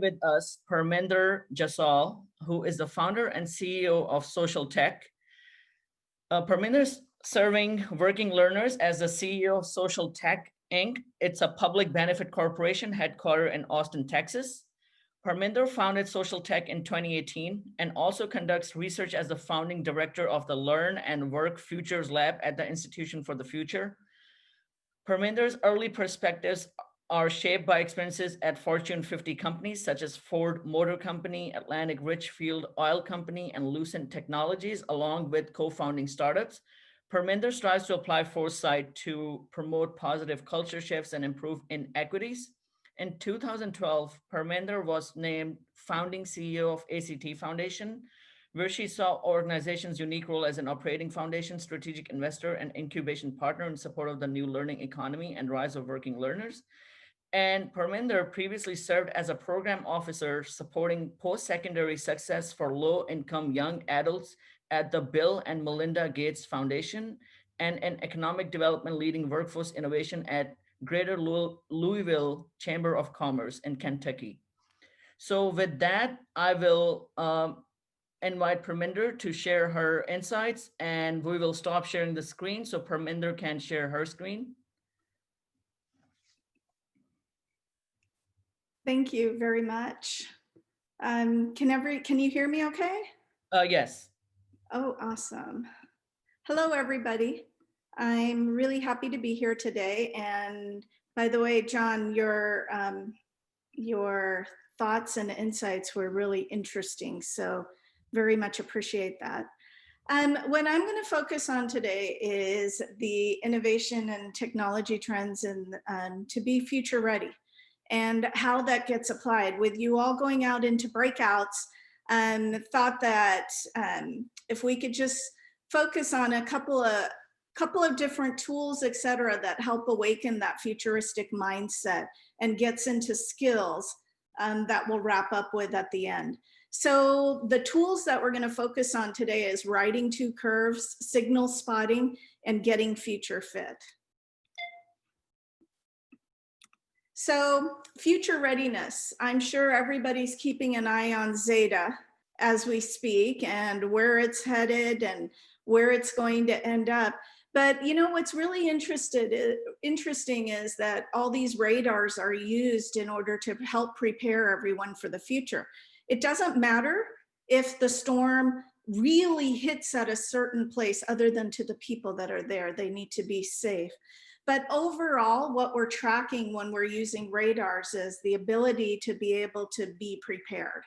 with us Parminder Jassal, who is the founder and CEO of Social Tech. Parminder is serving working learners as the CEO of Social Tech Inc. It's a public benefit corporation headquartered in Austin, Texas. Parminder founded Social Tech in 2018 and also conducts research as the founding director of the Learn and Work Futures Lab at the Institution for the Future. Parminder's early perspectives are shaped by experiences at Fortune 50 companies such as Ford Motor Company, Atlantic Richfield Oil Company, and Lucent Technologies, along with co-founding startups. Parminder strives to apply foresight to promote positive culture shifts and improve inequities. In 2012, Parminder was named founding CEO of ACT Foundation, where she saw organization's unique role as an operating foundation, strategic investor, and incubation partner in support of the new learning economy and rise of working learners. And Parminder previously served as a program officer supporting post-secondary success for low-income young adults at the Bill and Melinda Gates Foundation and an economic development leading workforce innovation at Greater Louisville Chamber of Commerce in Kentucky. So with that, I will invite Parminder to share her insights, and we will stop sharing the screen so Parminder can share her screen. Thank you very much. Can you hear me okay? Yes. Oh, awesome. Hello, everybody. I'm really happy to be here today. And by the way, John, your thoughts and insights were really interesting. So very much appreciate that. What I'm going to focus on today is the innovation and technology trends and to be future ready and how that gets applied. With you all going out into breakouts, thought that if we could just focus on a couple of different tools, et cetera, that help awaken that futuristic mindset and gets into skills that we'll wrap up with at the end. So the tools that we're going to focus on today is writing to curves, signal spotting, and getting future fit. So future readiness. I'm sure everybody's keeping an eye on Zeta as we speak and where it's headed and where it's going to end up. But you know what's really interesting is that all these radars are used in order to help prepare everyone for the future. It doesn't matter if the storm really hits at a certain place other than to the people that are there. They need to be safe. But overall, what we're tracking when we're using radars is the ability to be able to be prepared.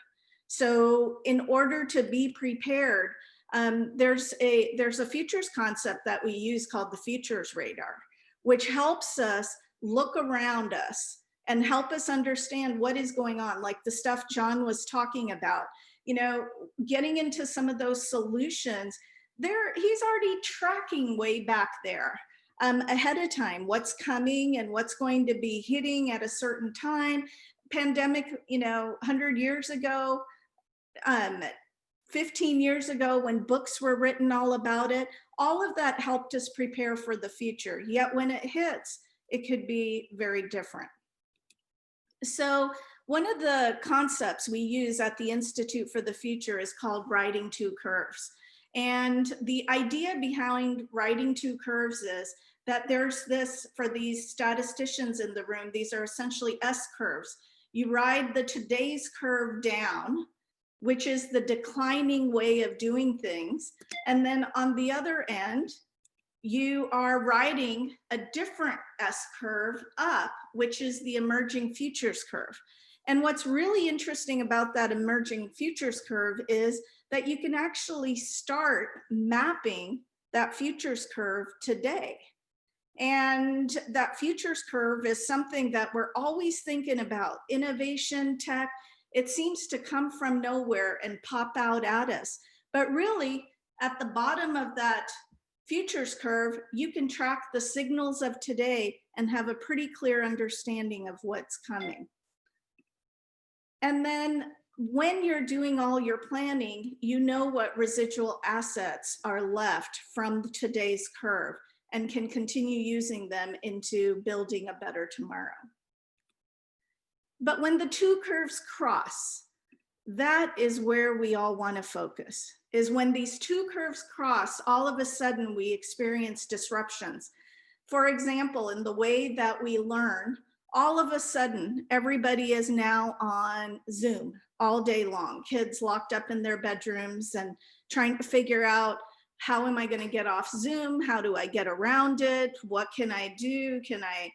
So in order to be prepared, there's a futures concept that we use called the futures radar, which helps us look around us and help us understand what is going on, like the stuff John was talking about, you know, getting into some of those solutions there. He's already tracking way back there ahead of time, what's coming and what's going to be hitting at a certain time. Pandemic, you know, 100 years ago, 15 years ago when books were written all about it, all of that helped us prepare for the future. Yet when it hits, it could be very different. So one of the concepts we use at the Institute for the Future is called writing two curves. And the idea behind writing two curves is that there's this, for these statisticians in the room, these are essentially S curves. You ride the today's curve down, which is the declining way of doing things. And then on the other end, you are riding a different S curve up, which is the emerging futures curve. And what's really interesting about that emerging futures curve is that you can actually start mapping that futures curve today. And that futures curve is something that we're always thinking about. Innovation, tech, it seems to come from nowhere and pop out at us. But really, at the bottom of that futures curve, you can track the signals of today and have a pretty clear understanding of what's coming. And then when you're doing all your planning, you know what residual assets are left from today's curve and can continue using them into building a better tomorrow. But when the two curves cross, that is where we all want to focus, is when these two curves cross, all of a sudden we experience disruptions. For example, in the way that we learn, all of a sudden, everybody is now on Zoom all day long, kids locked up in their bedrooms and trying to figure out, how am I going to get off Zoom? How do I get around it? What can I do? Can I,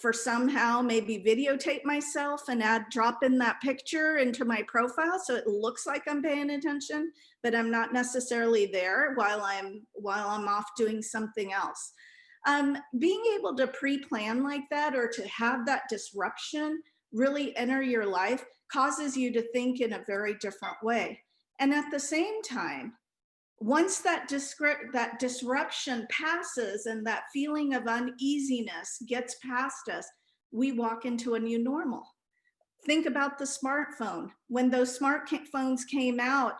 for somehow maybe videotape myself and drop in that picture into my profile so it looks like I'm paying attention, but I'm not necessarily there while I'm off doing something else. Being able to pre-plan like that, or to have that disruption really enter your life, causes you to think in a very different way. And at the same time, once that disruption passes and that feeling of uneasiness gets past us, we walk into a new normal. Think about the smartphone. When those smartphones came out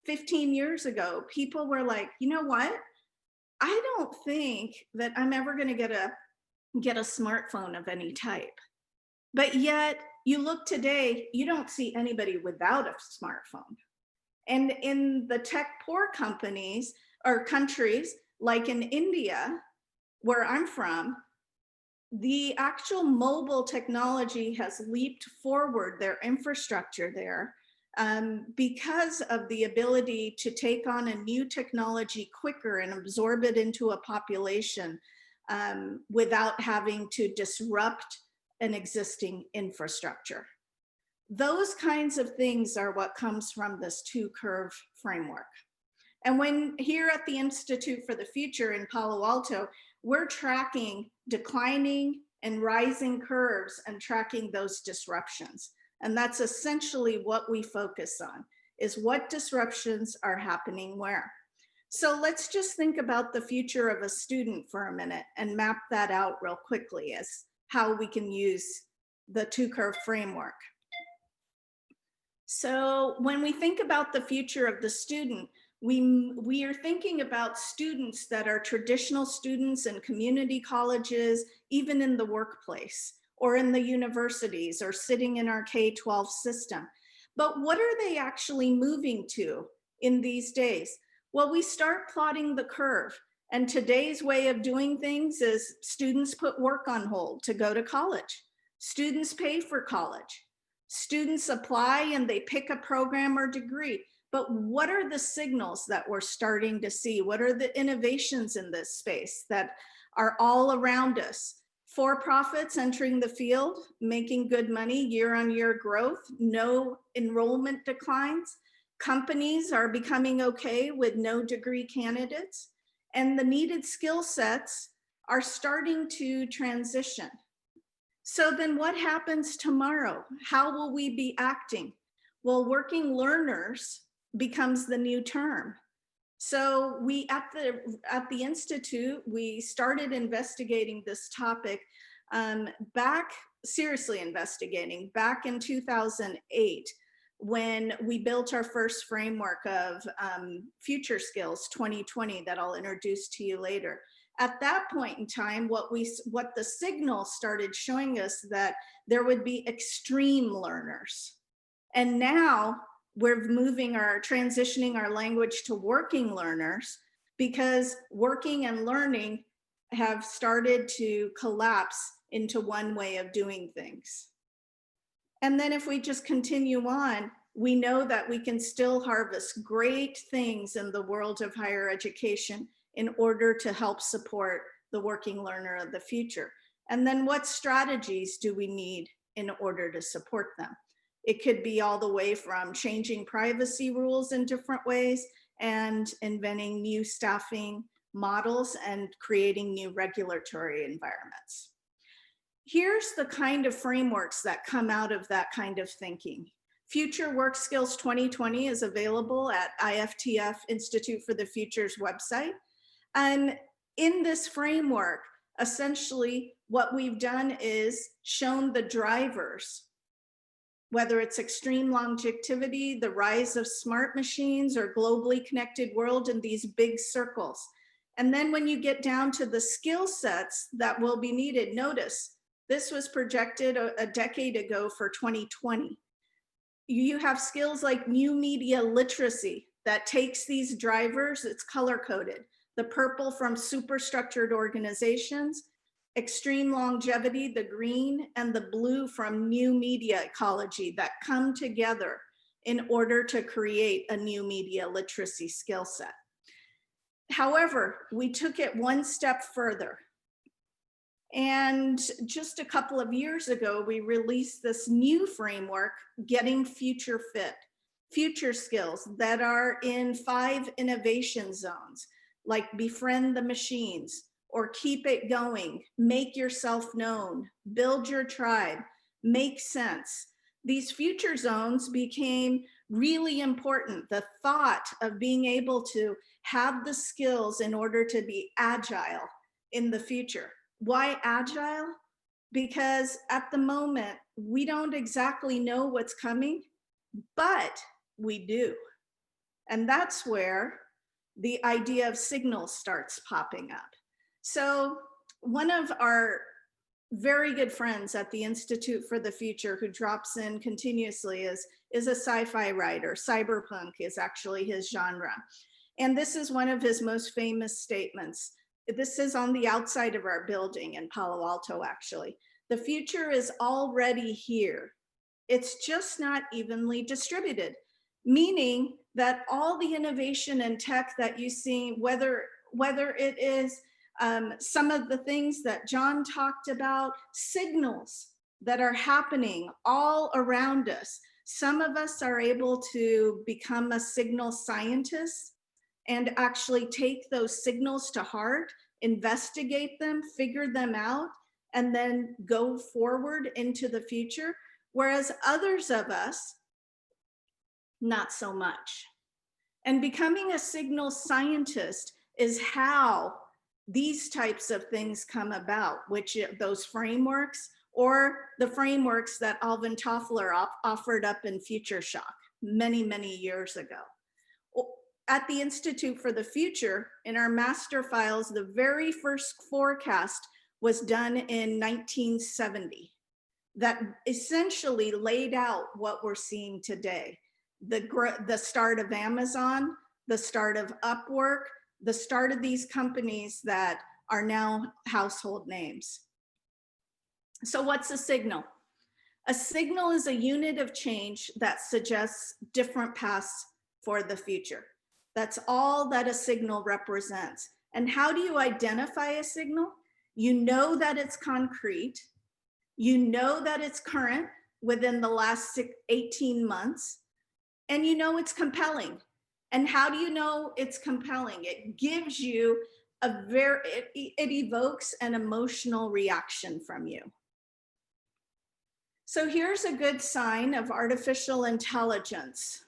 15 years ago, people were like, you know what? I don't think that I'm ever going to get a smartphone of any type. But yet, you look today, you don't see anybody without a smartphone. And in the tech poor companies or countries, like in India, where I'm from, the actual mobile technology has leaped forward, their infrastructure there, because of the ability to take on a new technology quicker and absorb it into a population without having to disrupt an existing infrastructure. Those kinds of things are what comes from this two-curve framework. And when here at the Institute for the Future in Palo Alto, we're tracking declining and rising curves and tracking those disruptions. And that's essentially what we focus on, is what disruptions are happening where. So let's just think about the future of a student for a minute and map that out real quickly as how we can use the two-curve framework. So when we think about the future of the student, we are thinking about students that are traditional students in community colleges, even in the workplace or in the universities or sitting in our K-12 system. But what are they actually moving to in these days? Well, we start plotting the curve. And today's way of doing things is students put work on hold to go to college. Students pay for college. Students apply and they pick a program or degree. But what are the signals that we're starting to see? What are the innovations in this space that are all around us? For-profits entering the field, making good money, year-on-year growth, no enrollment declines. Companies are becoming okay with no degree candidates, and the needed skill sets are starting to transition. So then what happens tomorrow? How will we be acting? Well, working learners becomes the new term. So we at the Institute, we started investigating this topic seriously investigating back in 2008, when we built our first framework of Future Skills 2020 that I'll introduce to you later. At that point in time, what the signal started showing us that there would be extreme learners. And now we're transitioning our language to working learners, because working and learning have started to collapse into one way of doing things. And then if we just continue on, we know that we can still harvest great things in the world of higher education in order to help support the working learner of the future. And then what strategies do we need in order to support them? It could be all the way from changing privacy rules in different ways and inventing new staffing models and creating new regulatory environments. Here's the kind of frameworks that come out of that kind of thinking. Future Work Skills 2020 is available at IFTF Institute for the Future's website. And in this framework, essentially what we've done is shown the drivers, whether it's extreme longevity, the rise of smart machines, or globally connected world in these big circles. And then when you get down to the skill sets that will be needed, notice This was projected a decade ago for 2020. You have skills like new media literacy that takes these drivers, it's color coded. The purple from superstructured organizations, extreme longevity, the green, and the blue from new media ecology that come together in order to create a new media literacy skill set. However, we took it one step further. And just a couple of years ago, we released this new framework, Getting Future Fit, future skills that are in 5 innovation zones, like befriend the machines, or keep it going, make yourself known, build your tribe, make sense. These future zones became really important. The thought of being able to have the skills in order to be agile in the future. Why agile? Because at the moment, we don't exactly know what's coming, but we do. And that's where the idea of signals starts popping up. So one of our very good friends at the Institute for the Future who drops in continuously is a sci-fi writer. Cyberpunk is actually his genre. And this is one of his most famous statements. This is on the outside of our building in Palo Alto, actually. The future is already here. It's just not evenly distributed, meaning that all the innovation and tech that you see, whether it is some of the things that John talked about, signals that are happening all around us. Some of us are able to become a signal scientist and actually take those signals to heart, investigate them, figure them out, and then go forward into the future. Whereas others of us, not so much. And becoming a signal scientist is how these types of things come about, which those frameworks or the frameworks that Alvin Toffler offered up in Future Shock many, many years ago. At the Institute for the Future, in our master files, the very first forecast was done in 1970 that essentially laid out what we're seeing today. The start of Amazon, the start of Upwork, the start of these companies that are now household names. So what's a signal? A signal is a unit of change that suggests different paths for the future. That's all that a signal represents. And how do you identify a signal? You know that it's concrete. You know that it's current within the last 18 months. And you know it's compelling. And how do you know it's compelling? It gives you it evokes an emotional reaction from you. So here's a good sign of artificial intelligence.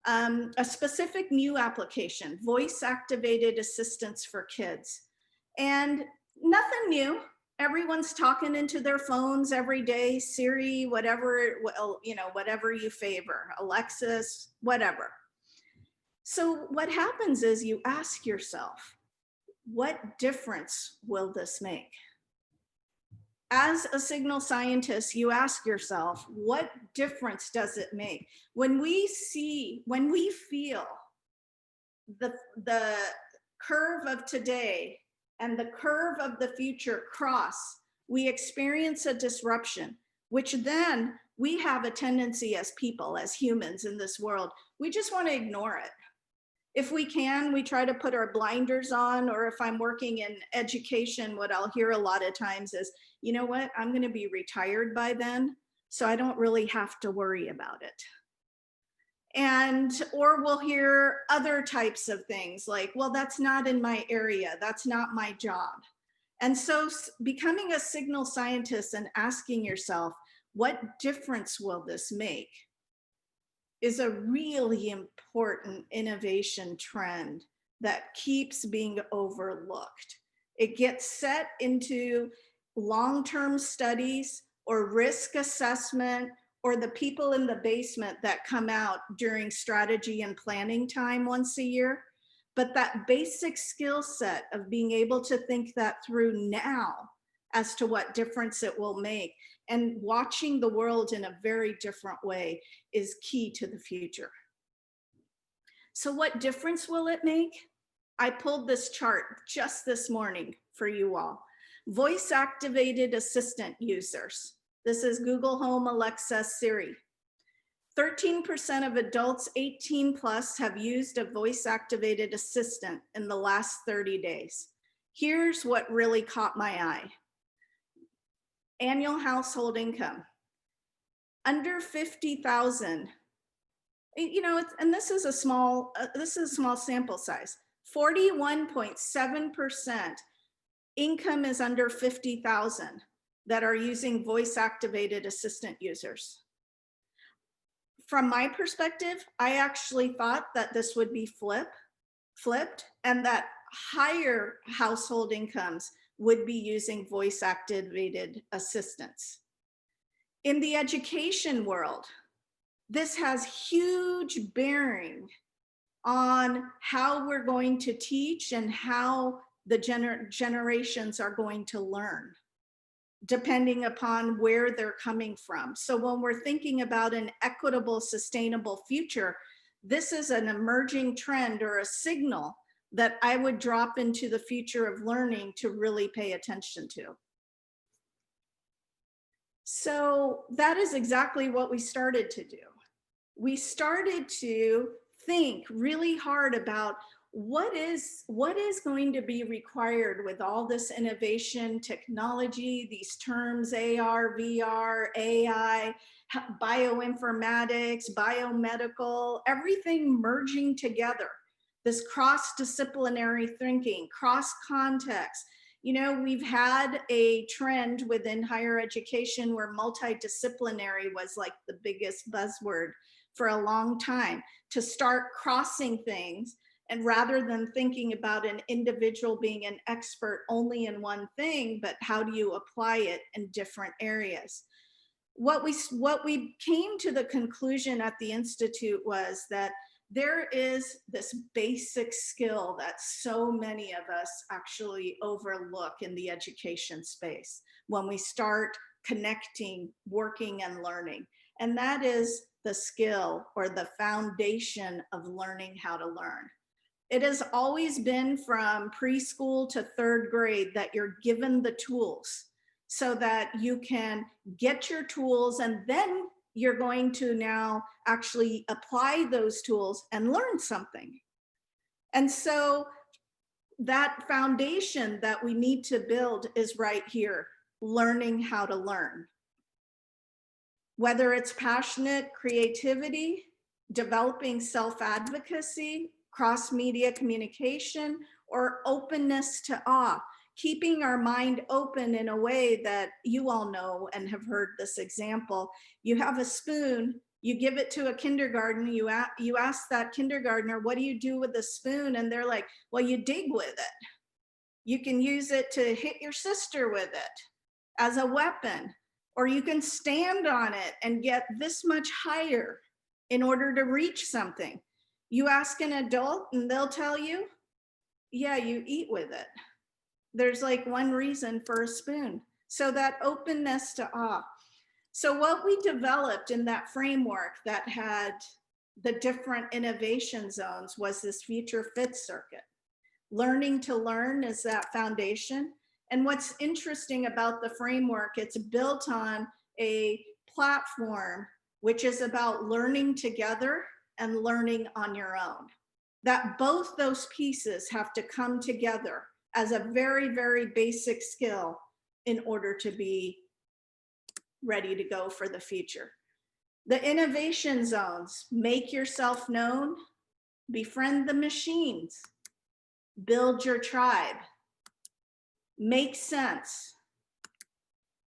A specific new application, voice-activated assistance for kids. And nothing new. Everyone's talking into their phones every day, Siri, whatever, whatever you favor, Alexis, whatever. So what happens is you ask yourself, what difference will this make? As a signal scientist, you ask yourself, what difference does it make? When we feel the curve of today and the curve of the future cross, we experience a disruption, which then we have a tendency as people, as humans in this world, we just want to ignore it. If we can, we try to put our blinders on, or if I'm working in education, what I'll hear a lot of times is, you know what, I'm going to be retired by then, so I don't really have to worry about it. Or we'll hear other types of things like, well, that's not in my area, that's not my job. And so becoming a signal scientist and asking yourself, what difference will this make, is a really important innovation trend that keeps being overlooked. It gets set into long-term studies or risk assessment, or the people in the basement that come out during strategy and planning time once a year. But that basic skill set of being able to think that through now as to what difference it will make. And watching the world in a very different way is key to the future. So what difference will it make? I pulled this chart just this morning for you all. Voice activated assistant users. This is Google Home, Alexa, Siri. 13% of adults 18 plus have used a voice activated assistant in the last 30 days. Here's what really caught my eye. Annual household income. Under 50,000. You know, and this is a small sample size. 41.7% income is under 50,000 that are using voice activated assistant users. From my perspective, I actually thought that this would be flipped and that higher household incomes would be using voice activated assistants. In the education world, this has huge bearing on how we're going to teach and how the generations are going to learn, depending upon where they're coming from. So when we're thinking about an equitable, sustainable future, this is an emerging trend or a signal that I would drop into the future of learning to really pay attention to. So that is exactly what we started to do. We started to think really hard about what is going to be required with all this innovation, technology, these terms, AR, VR, AI, bioinformatics, biomedical, everything merging together. This cross-disciplinary thinking, cross-context. You know, we've had a trend within higher education where multidisciplinary was like the biggest buzzword for a long time, to start crossing things. And rather than thinking about an individual being an expert only in one thing, but how do you apply it in different areas? What we came to the conclusion at the Institute was that there is this basic skill that so many of us actually overlook in the education space when we start connecting, working, and learning. And that is the skill or the foundation of learning how to learn. It has always been from preschool to third grade that you're given the tools so that you can get your tools, and then you're going to now actually apply those tools and learn something. And so that foundation that we need to build is right here, learning how to learn. Whether it's passionate creativity, developing self-advocacy, cross-media communication, or openness to awe, keeping our mind open in a way that you all know and have heard this example. You have a spoon, you give it to a kindergarten, you ask that kindergartner, what do you do with the spoon? And they're like, well, you dig with it. You can use it to hit your sister with it as a weapon, or you can stand on it and get this much higher in order to reach something. You ask an adult and they'll tell you, yeah, you eat with it. There's like one reason for a spoon. So that openness to awe. So what we developed in that framework that had the different innovation zones was this future fit circuit. Learning to learn is that foundation. And what's interesting about the framework, it's built on a platform which is about learning together and learning on your own. That both those pieces have to come together as a very, very basic skill in order to be ready to go for the future. The innovation zones: make yourself known, befriend the machines, build your tribe, make sense,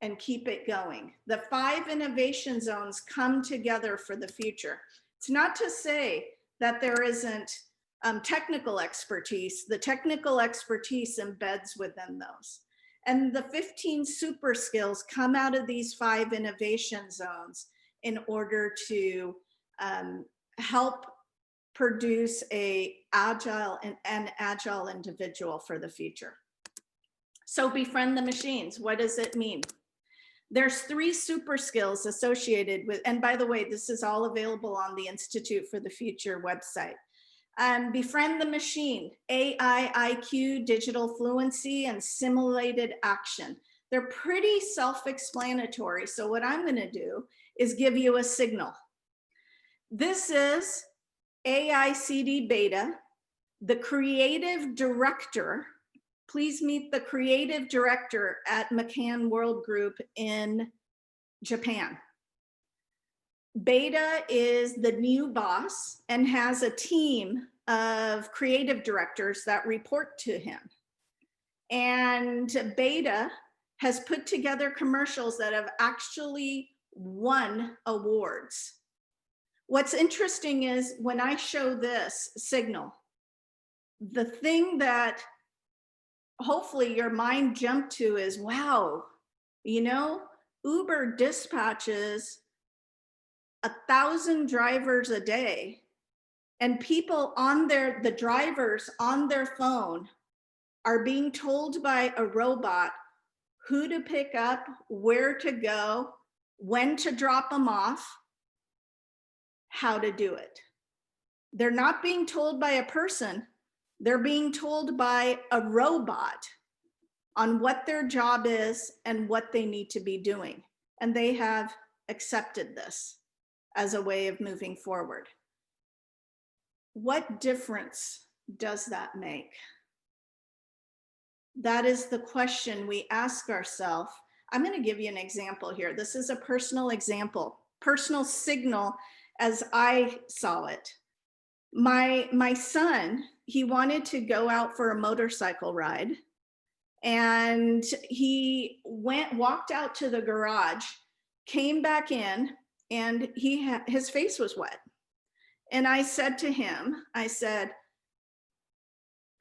and keep it going. The 5 innovation zones come together for the future. It's not to say that there isn't technical expertise. The technical expertise embeds within those. And the 15 super skills come out of these 5 innovation zones in order to help produce an agile individual for the future. So befriend the machines. What does it mean? There's 3 super skills associated with, and by the way, this is all available on the Institute for the Future website. Befriend the machine, AI, IQ, digital fluency, and simulated action. They're pretty self-explanatory. So what I'm going to do is give you a signal. This is AICD beta, the creative director. Please meet the creative director at McCann World Group in Japan. Beta is the new boss and has a team of creative directors that report to him. And Beta has put together commercials that have actually won awards. What's interesting is when I show this signal, the thing that hopefully your mind jumped to is, wow, you know, Uber dispatches 1,000 drivers a day, and people on the drivers on their phone are being told by a robot who to pick up, where to go, when to drop them off, how to do it. They're not being told by a person, they're being told by a robot on what their job is and what they need to be doing. And they have accepted this as a way of moving forward. What difference does that make? That is the question we ask ourselves. I'm going to give you an example here. This is a personal example, personal signal as I saw it. My son, he wanted to go out for a motorcycle ride, and he walked out to the garage, came back in, and his face was wet. And I said to him, I said,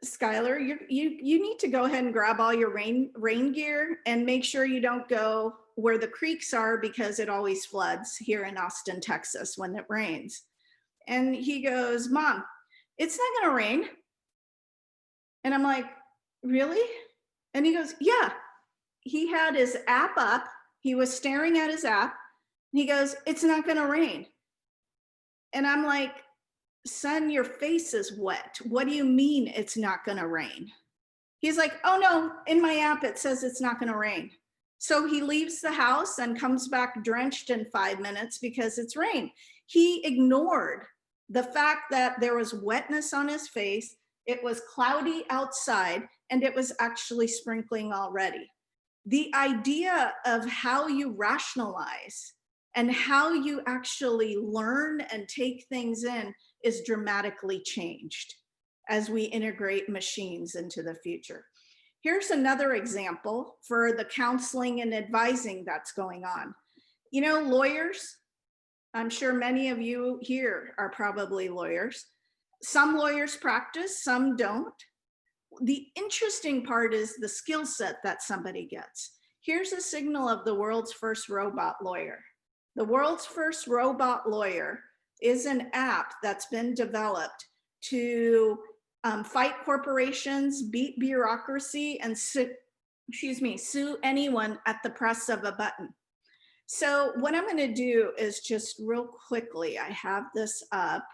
Skylar, you need to go ahead and grab all your rain gear and make sure you don't go where the creeks are, because it always floods here in Austin, Texas when it rains. And he goes, Mom, it's not gonna rain. And I'm like, really? And he goes, yeah. He had his app up. He was staring at his app. He goes, it's not gonna rain. And I'm like, son, your face is wet. What do you mean it's not gonna rain? He's like, oh no, in my app it says it's not gonna rain. So he leaves the house and comes back drenched in 5 minutes because it's rain. He ignored the fact that there was wetness on his face, it was cloudy outside, and it was actually sprinkling already. The idea of how you rationalize and how you actually learn and take things in is dramatically changed as we integrate machines into the future. Here's another example for the counseling and advising that's going on. You know, lawyers, I'm sure many of you here are probably lawyers. Some lawyers practice, some don't. The interesting part is the skill set that somebody gets. Here's a signal of the world's first robot lawyer. The world's first robot lawyer is an app that's been developed to fight corporations, beat bureaucracy, and sue anyone at the press of a button. So what I'm going to do is just real quickly, I have this up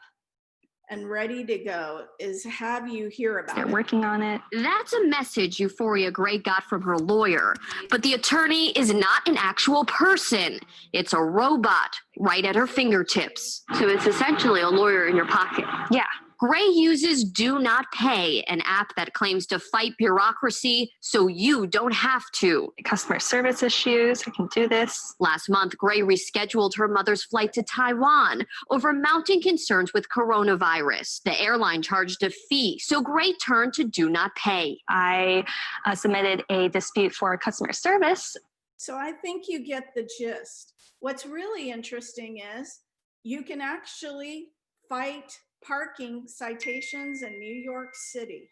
and ready to go, is have you hear about it. Working on it. That's a message Euphoria Gray got from her lawyer. But the attorney is not an actual person. It's a robot right at her fingertips. So it's essentially a lawyer in your pocket. Yeah. Gray uses Do Not Pay, an app that claims to fight bureaucracy so you don't have to. Customer service issues, I can do this. Last month, Gray rescheduled her mother's flight to Taiwan over mounting concerns with coronavirus. The airline charged a fee, so Gray turned to Do Not Pay. I submitted a dispute for customer service. So I think you get the gist. What's really interesting is you can actually fight parking citations in New York City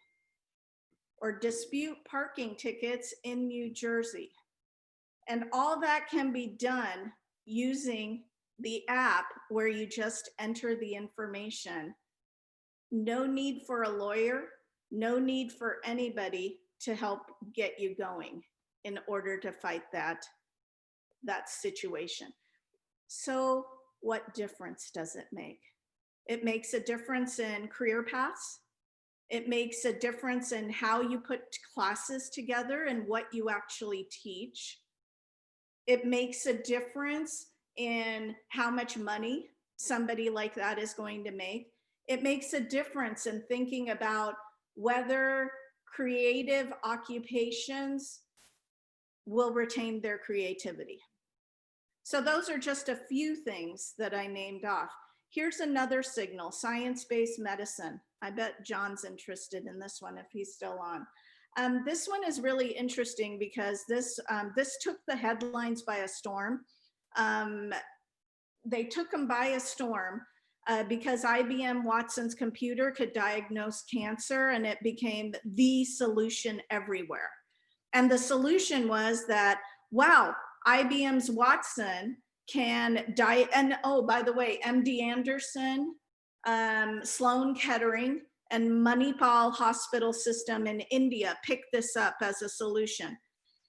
or dispute parking tickets in New Jersey. And all that can be done using the app where you just enter the information. No need for a lawyer, no need for anybody to help get you going in order to fight that situation. So what difference does it make? It makes a difference in career paths. It makes a difference in how you put classes together and what you actually teach. It makes a difference in how much money somebody like that is going to make. It makes a difference in thinking about whether creative occupations will retain their creativity. So those are just a few things that I named off. Here's another signal, science-based medicine. I bet John's interested in this one if he's still on. This one is really interesting because this took the headlines by a storm. They took them by a storm because IBM Watson's computer could diagnose cancer, and it became the solution everywhere. And the solution was that, wow, IBM's Watson can and oh, by the way, MD Anderson, Sloan Kettering, and Manipal Hospital System in India picked this up as a solution.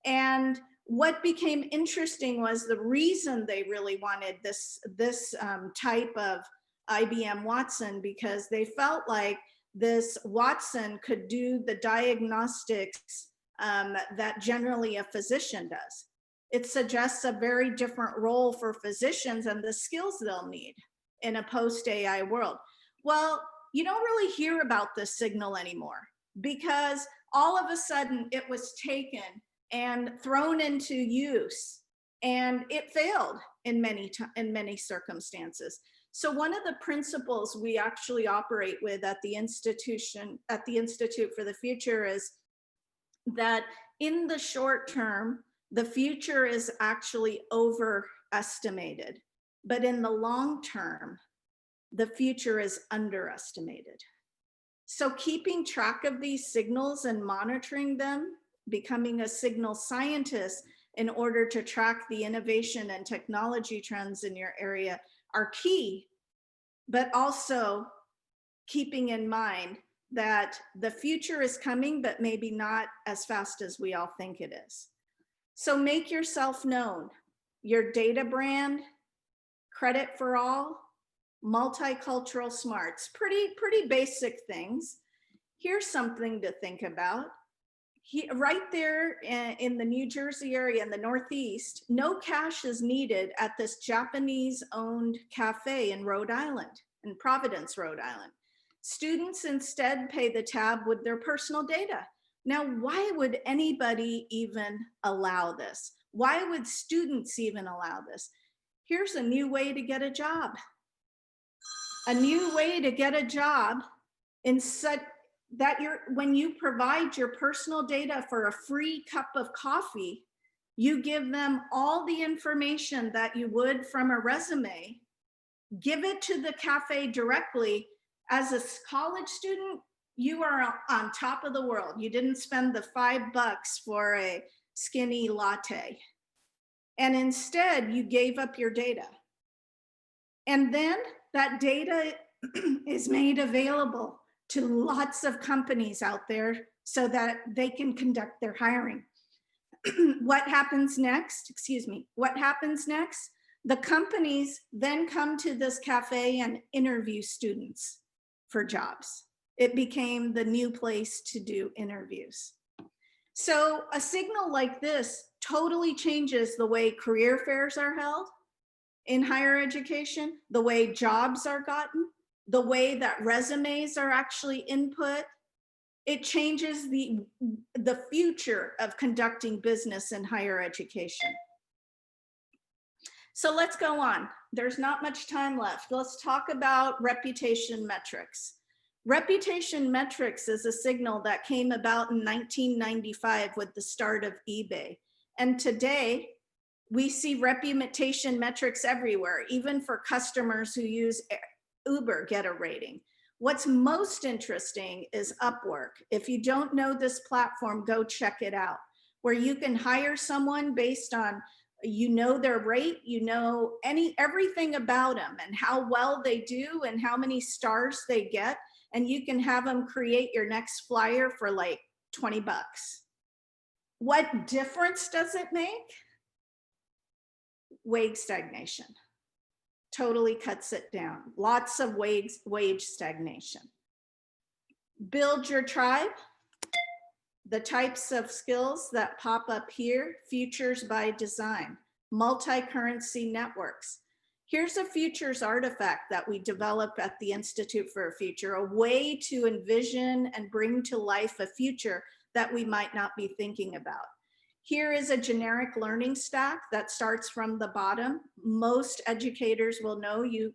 And what became interesting was the reason they really wanted this type of IBM Watson, because they felt like this Watson could do the diagnostics that generally a physician does. It suggests a very different role for physicians and the skills they'll need in a post-AI world. Well, you don't really hear about this signal anymore because all of a sudden it was taken and thrown into use, and it failed in many circumstances. So one of the principles we actually operate with at the Institute for the Future is that in the short term, the future is actually overestimated, but in the long term, the future is underestimated. So keeping track of these signals and monitoring them, becoming a signal scientist in order to track the innovation and technology trends in your area are key, but also keeping in mind that the future is coming, but maybe not as fast as we all think it is. So make yourself known, your data brand, credit for all, multicultural smarts, pretty basic things. Here's something to think about. Right there in the New Jersey area, in the Northeast, no cash is needed at this Japanese-owned cafe in Rhode Island, in Providence, Rhode Island. Students instead pay the tab with their personal data. Now, why would anybody even allow this? Why would students even allow this? Here's a new way to get a job. A new way to get a job in such that when you provide your personal data for a free cup of coffee, you give them all the information that you would from a resume, give it to the cafe directly. As a college student, you are on top of the world. You didn't spend the $5 for a skinny latte. And instead, you gave up your data. And then that data is made available to lots of companies out there so that they can conduct their hiring. What happens next? What happens next? The companies then come to this cafe and interview students for jobs. It became the new place to do interviews. So a signal like this totally changes the way career fairs are held in higher education, the way jobs are gotten, the way that resumes are actually input. It changes the future of conducting business in higher education. So let's go on. There's not much time left. Let's talk about reputation metrics. Reputation metrics is a signal that came about in 1995 with the start of eBay. And today, we see reputation metrics everywhere, even for customers who use Uber get a rating. What's most interesting is Upwork. If you don't know this platform, go check it out, where you can hire someone based on, you know, their rate, you know, everything about them and how well they do and how many stars they get. And you can have them create your next flyer for like $20. What difference does it make? Wage stagnation. Totally cuts it down. Lots of wage stagnation. Build your tribe. The types of skills that pop up here, futures by design, multi-currency networks. Here's a futures artifact that we developed at the Institute for a Future, a way to envision and bring to life a future that we might not be thinking about. Here is a generic learning stack that starts from the bottom. Most educators will know, you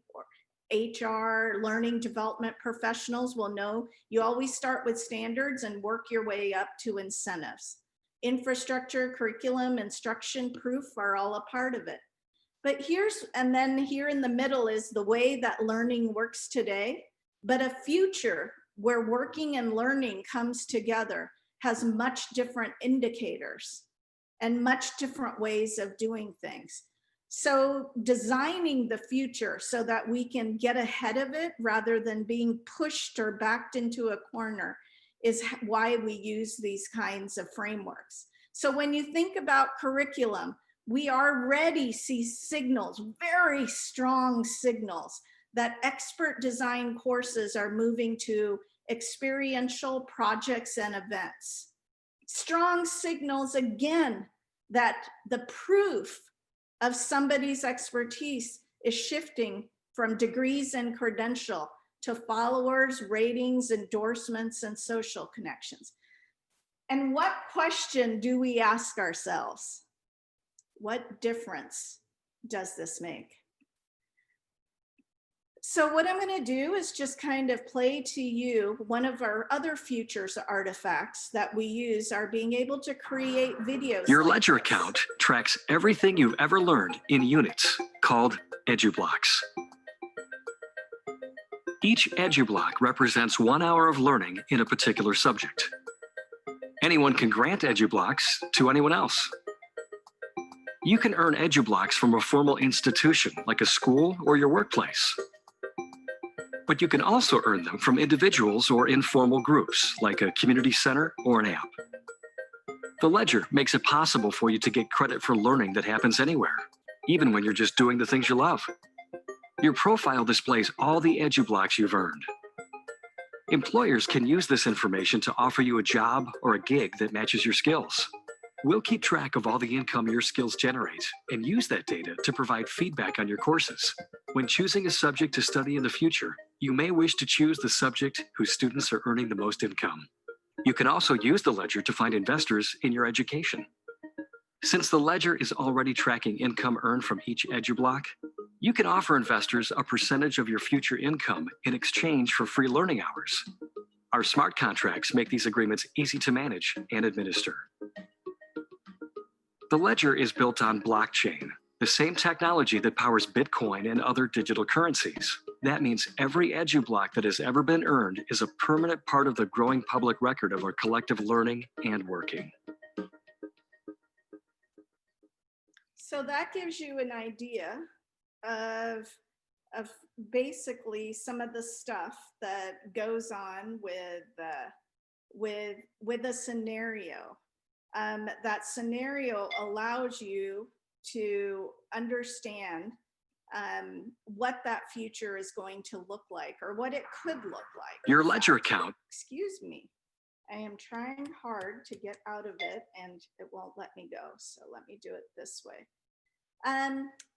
HR, learning development professionals will know, you always start with standards and work your way up to incentives. Infrastructure, curriculum, instruction, proof are all a part of it. But and then here in the middle is the way that learning works today, but a future where working and learning comes together has much different indicators and much different ways of doing things. So designing the future so that we can get ahead of it rather than being pushed or backed into a corner is why we use these kinds of frameworks. So when you think about curriculum, we already see signals, very strong signals, that expert design courses are moving to experiential projects and events. Strong signals, again, that the proof of somebody's expertise is shifting from degrees and credential to followers, ratings, endorsements, and social connections. And what question do we ask ourselves? What difference does this make? So what I'm going to do is just kind of play to you one of our other futures artifacts that we use are being able to create videos. Your like ledger this. account tracks everything you've ever learned in units called EduBlocks. Each EduBlock represents 1 hour of learning in a particular subject. Anyone can grant EduBlocks to anyone else. You can earn EduBlocks from a formal institution like a school or your workplace. But you can also earn them from individuals or informal groups like a community center or an app. The ledger makes it possible for you to get credit for learning that happens anywhere, even when you're just doing the things you love. Your profile displays all the EduBlocks you've earned. Employers can use this information to offer you a job or a gig that matches your skills. We'll keep track of all the income your skills generate and use that data to provide feedback on your courses. When choosing a subject to study in the future, you may wish to choose the subject whose students are earning the most income. You can also use the ledger to find investors in your education. Since the ledger is already tracking income earned from each EduBlock, you can offer investors a percentage of your future income in exchange for free learning hours. Our smart contracts make these agreements easy to manage and administer. The ledger is built on blockchain, the same technology that powers Bitcoin and other digital currencies. That means every EduBlock that has ever been earned is a permanent part of the growing public record of our collective learning and working. So that gives you an idea of basically some of the stuff that goes on with a scenario. That scenario allows you to understand what that future is going to look like or what it could look like. Your ledger account. Excuse me. I am trying hard to get out of it and it won't let me go. So let me do it this way.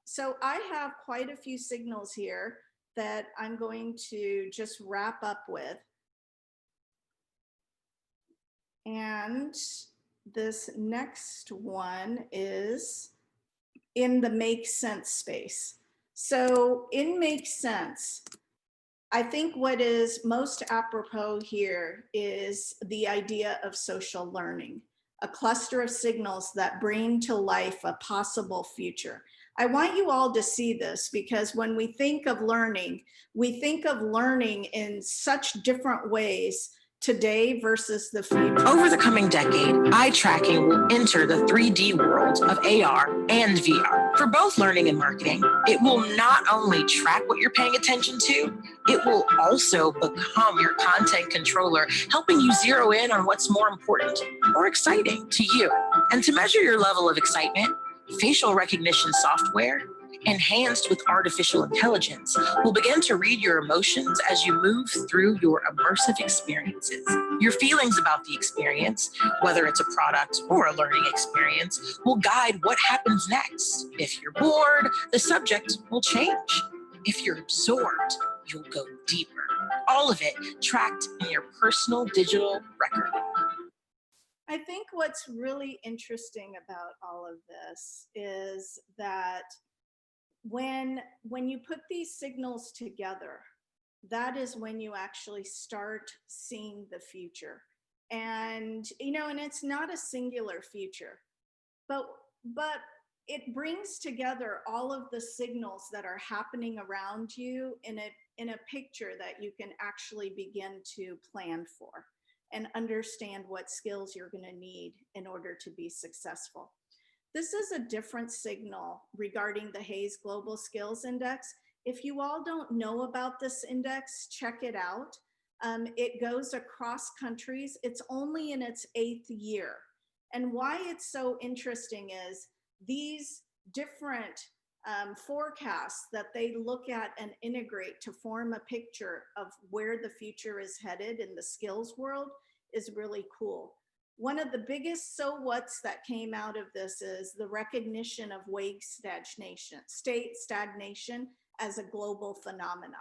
So I have quite a few signals here that I'm going to just wrap up with. And this next one is in the make sense space. So in make sense, I think what is most apropos here is the idea of social learning, a cluster of signals that bring to life a possible future. I want you all to see this because when we think of learning in such different ways today versus the future. Over the coming decade, eye tracking will enter the 3D world of AR and VR. For both learning and marketing, it will not only track what you're paying attention to, It will also become your content controller, helping you zero in on what's more important or exciting to you. And to measure your level of excitement, facial recognition software, enhanced with artificial intelligence, will begin to read your emotions as you move through your immersive experiences. Your feelings about the experience, whether it's a product or a learning experience, will guide what happens next. If you're bored, the subject will change. If you're absorbed, you'll go deeper. All of it tracked in your personal digital record. I think what's really interesting about all of this is that when you put these signals together, that is when you actually start seeing the future. And, and it's not a singular future, but it brings together all of the signals that are happening around you in a picture that you can actually begin to plan for and understand what skills you're going to need in order to be successful. This is a different signal regarding the Hays Global Skills Index. If you all don't know about this index, check it out. It goes across countries. It's only in its 8th year. And why it's so interesting is these different forecasts that they look at and integrate to form a picture of where the future is headed in the skills world is really cool. One of the biggest so what's that came out of this is the recognition of wage stagnation as a global phenomena.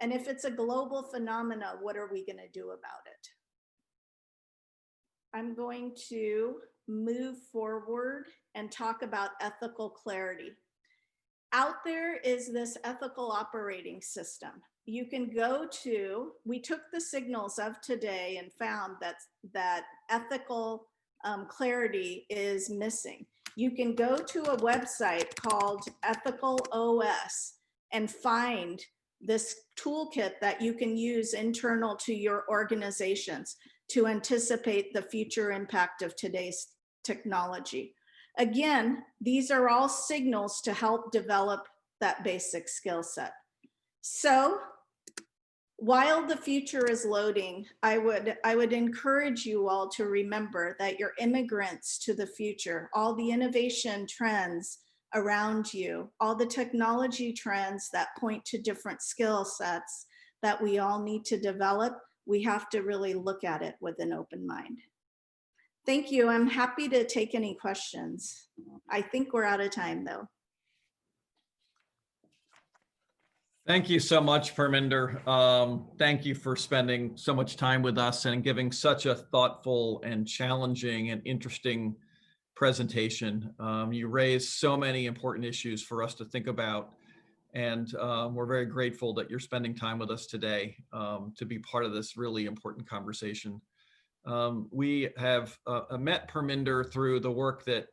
And if it's a global phenomena, what are we going to do about it? I'm going to move forward and talk about ethical clarity. Out there is this ethical operating system. You can go to, we took the signals of today and found that ethical clarity is missing. You can go to a website called ethicalos and find this toolkit that you can use internal to your organizations to anticipate the future impact of today's technology. Again, these are all signals to help develop that basic skill set. So while the future is loading, I would encourage you all to remember that you're immigrants to the future. All the innovation trends around you, all the technology trends that point to different skill sets that we all need to develop, we have to really look at it with an open mind. Thank you. I'm happy to take any questions. I think we're out of time though. Thank you so much, Parminder. Thank you for spending so much time with us and giving such a thoughtful and challenging and interesting presentation. You raised so many important issues for us to think about, and we're very grateful that you're spending time with us today to be part of this really important conversation. We have met Parminder through the work that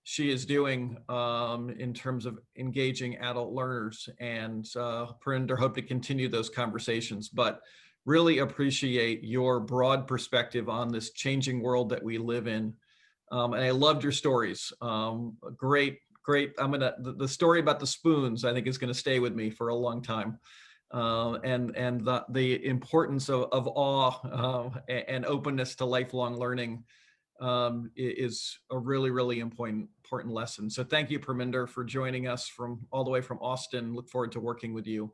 she is doing in terms of engaging adult learners, and Parminder, hope to continue those conversations, but really appreciate your broad perspective on this changing world that we live in. And I loved your stories. Great. The story about the spoons, I think, is going to stay with me for a long time. And the importance of awe and openness to lifelong learning is a really, really important lesson. So thank you, Parminder, for joining us from all the way from Austin. Look forward to working with you.